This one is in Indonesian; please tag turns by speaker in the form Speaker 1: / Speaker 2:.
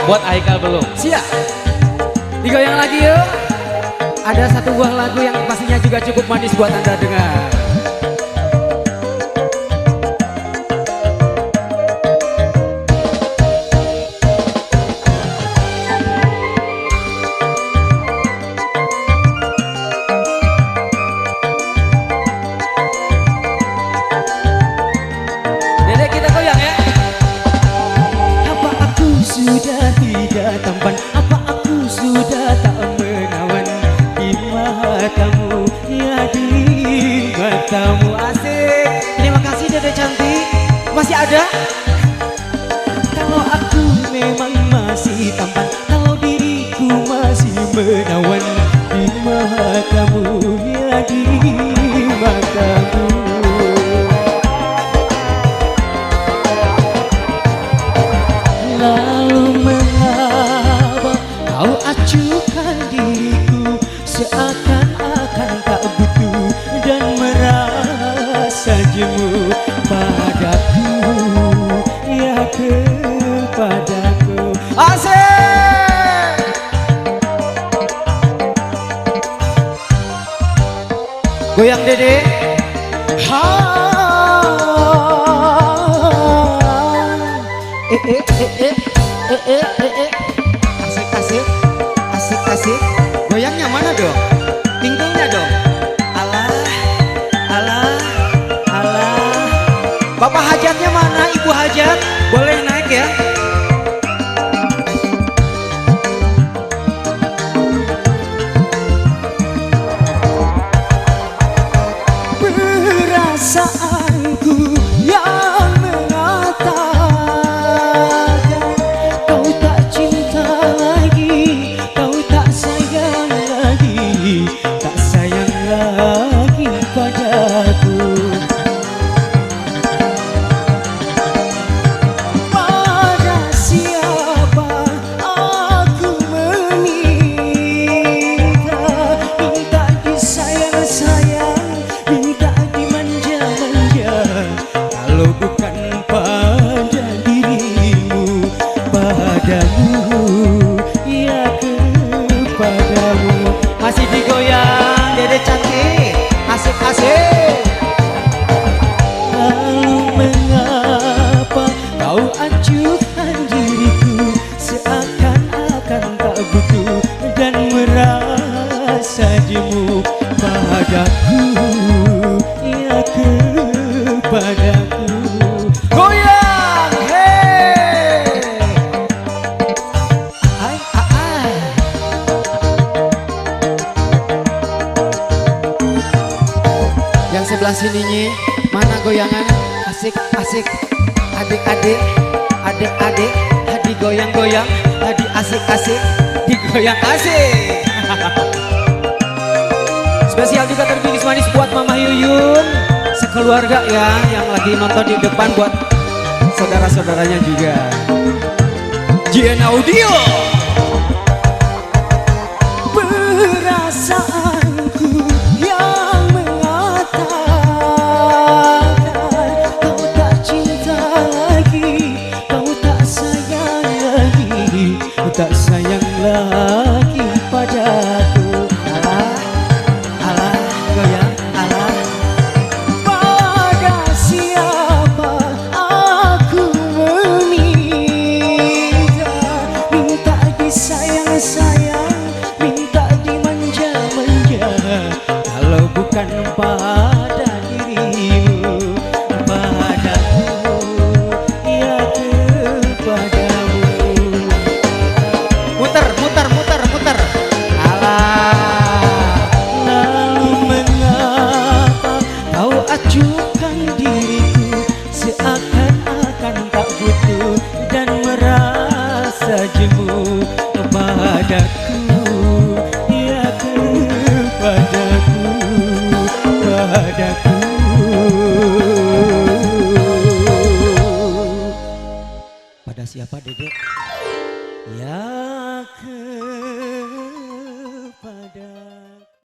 Speaker 1: Buat Haikal belum.
Speaker 2: Siap. Digoyang lagi yuk. Ada satu buah lagu yang pastinya juga cukup manis buat Anda dengar. Dede kita goyang ya. Apa aku sudah tidak tampan? Apa aku sudah tak menawan di matamu? Ya di matamu. Asik. Terima kasih Dede cantik. Masih ada? Kalau aku memang masih tampan, kalau diriku masih menawan di matamu, ya di matamu. Lalu mengapa kau acuhkan diriku seakan-akan tak butuh dan merasa jemu padaku, ya kepadaku. Asik! Goyang Dede. Ha. Asik asik asik asik. Goyangnya mana dong? Tinggalnya dong. Alah alah alah. Bapak hajatnya mana? Ibu hajat boleh naik ya. Perasaanku yang mengatakan kau tak cinta lagi, kau tak sayang lagi, tak sayang lagi padaku. Pada siapa aku meminta, minta disayang-sayang, minta dimanja-manja, kalau bukan pada dirimu, padamu, ya kepadamu. Masih digoyang Dede cantik. Asik-asik. Lalu mengapa kau acuhkan diriku seakan-akan tak butuh dan merasa jemu padaku, ya kepadaku. Goyang, hey! Ai, ai. Yang sebelah sininya mana goyangan? Asik asik. Adik-adik, adik-adik, hadi goyang-goyang, hadi asik-asik, digoyang asik. Spesial juga terpilih manis buat Mama Yuyun sekeluarga ya, yang lagi nonton di depan, buat saudara-saudaranya juga. JN Audio. Perasaanku yang mengatakan kau tak cinta lagi, kau tak sayang lagi, tak sayang lagi padaku. Alah, alah, goyang, alah. Pada siapa aku meminta, minta disayang-sayang, minta dimanja-manja, kalau bukan pada dirimu, padamu, ya kepadamu. Muter, muter, muter, muter. Alah. Lalu mengapa kau acuhkan diriku seakan-akan tak butuh dan merasa jemu padaku, ya kepadaku, padaku. Pada siapa Dede?